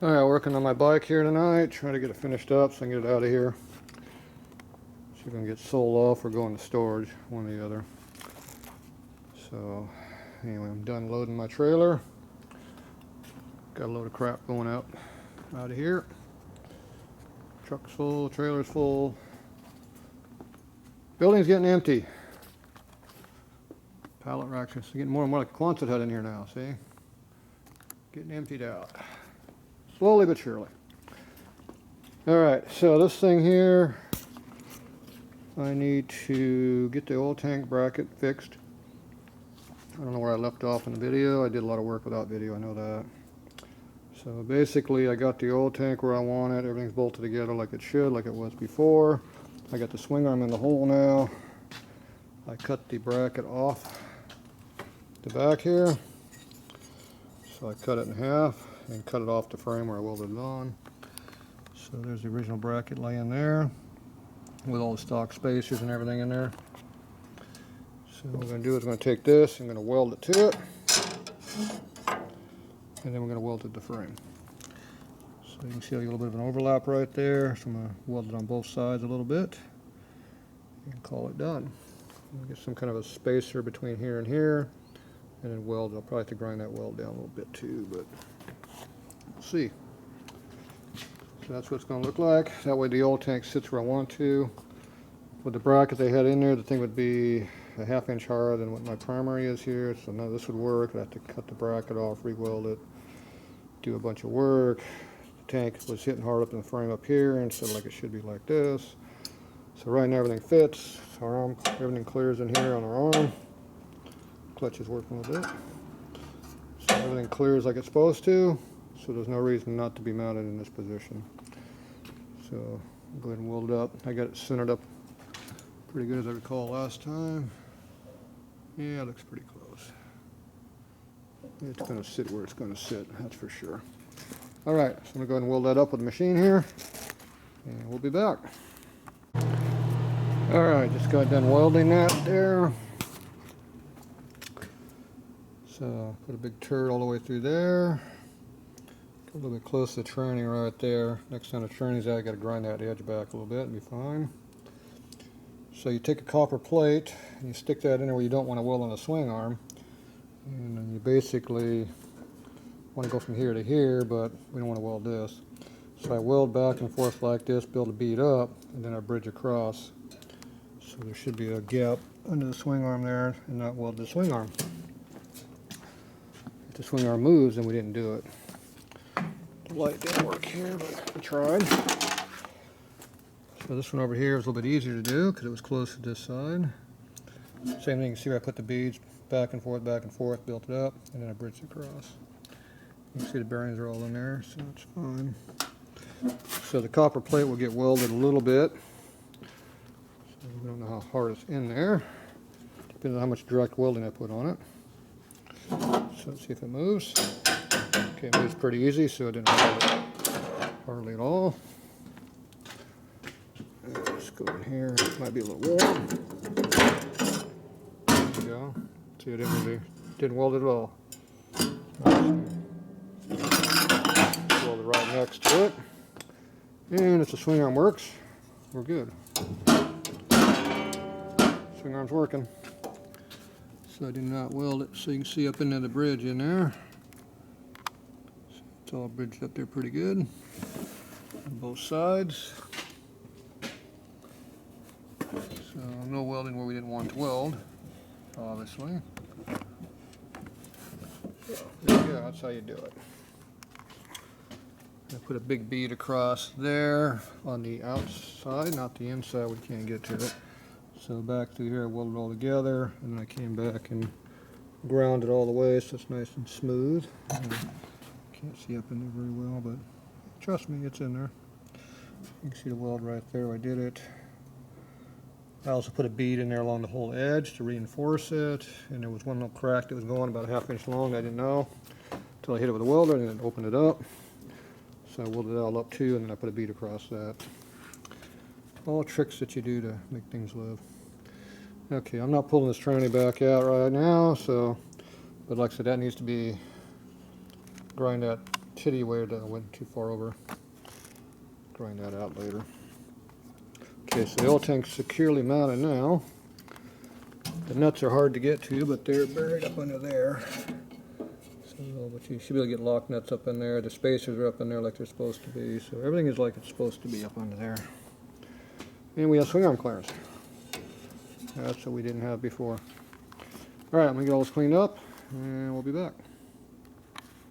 Alright, working on my bike here tonight, trying to get it finished up so I can get it out of here. See if I can get sold off or go into storage, one or the other. So, anyway, I'm done loading my trailer. Got a load of crap going out of here. Truck's full, trailer's full. Building's getting empty. Pallet racks are getting more and more like a Quonset hut in here now, see? Getting emptied out. Slowly but surely. Alright, so this thing here, I need to get the oil tank bracket fixed. I don't know where I left off in the video. I did a lot of work without video, I know that. So basically I got the oil tank where I want it. Everything's bolted together like it should, like it was before. I got the swing arm in the hole now. I cut the bracket off the back here. So I cut it in half and cut it off the frame where I welded it on. So there's the original bracket laying there with all the stock spacers and everything in there. So what we're going to do is we're going to take this, I'm going to weld it to it, and then we're going to weld it to the frame. So you can see a little bit of an overlap right there, so I'm going to weld it on both sides a little bit and call it done. We'll get some kind of a spacer between here and here, and then weld. I'll probably have to grind that weld down a little bit too, but we'll see. So that's what it's going to look like. That way the oil tank sits where I want to. With the bracket they had in there, the thing would be a ½ inch higher than what my primary is here, so none of this would work. I'd have to cut the bracket off, re-weld it, do a bunch of work. The tank was hitting hard up in the frame up here instead of like it should be like this. So right now everything fits. Our arm, everything clears in here on our arm. Clutch is working with it. So everything clears like it's supposed to, so there's no reason not to be mounted in this position. So I'll go ahead and weld it up. I got it centered up pretty good as I recall last time. Yeah, it looks pretty close. It's going to sit where it's going to sit, that's for sure. Alright, so I'm going to go ahead and weld that up with the machine here, and we'll be back. Alright, just got done welding that there. So put a big turd all the way through there. Get a little bit close to the tranny right there. Next time the tranny's out, I got to grind that edge back a little bit and be fine. So you take a copper plate and you stick that in there where you don't want to weld on the swing arm, and then you basically want to go from here to here, but we don't want to weld this. So I weld back and forth like this, build a bead up, and then I bridge across. So there should be a gap under the swing arm there, and not weld the swing arm. If the swing arm moves, then we didn't do it. The light didn't work here, but we tried. So this one over here is a little bit easier to do because it was close to this side. Same thing, you see where I put the beads back and forth, built it up, and then I bridged across. You can see the bearings are all in there, so it's fine. So the copper plate will get welded a little bit. So we don't know how hard it's in there. Depends on how much direct welding I put on it. So let's see if it moves. Okay, it moves pretty easy, so it didn't weld it hardly at all. Let's go in here. It might be a little warm. There we go. See, it didn't weld it at all. Weld it right next to it. And if the swing arm works, we're good. Swing arm's working. So I did not weld it, so you can see up into the bridge in there. So it's all bridged up there pretty good on both sides. So no welding where we didn't want to weld, obviously. So there you go, that's how you do it. I put a big bead across there on the outside, not the inside, we can't get to it. So back through here I welded it all together, and then I came back and ground it all the way so it's nice and smooth. Can't see up in there very well, but trust me, it's in there. You can see the weld right there where I did it. I also put a bead in there along the whole edge to reinforce it, and there was one little crack that was going about a ½ inch long. I didn't know until I hit it with a welder and then opened it up. So I welded it all up too, and then I put a bead across that. All tricks that you do to make things live. Okay, I'm not pulling this tranny back out right now, so, but like I said, that needs to be grind that titty weight went too far over. Grind that out later. Okay, so the oil tank's securely mounted now. The nuts are hard to get to, but they're buried up under there. So, but you should be able to get lock nuts up in there. The spacers are up in there like they're supposed to be. So everything is like it's supposed to be up under there. And we have swing arm clearance. That's what we didn't have before. Alright, I'm going to get all this cleaned up, and we'll be back.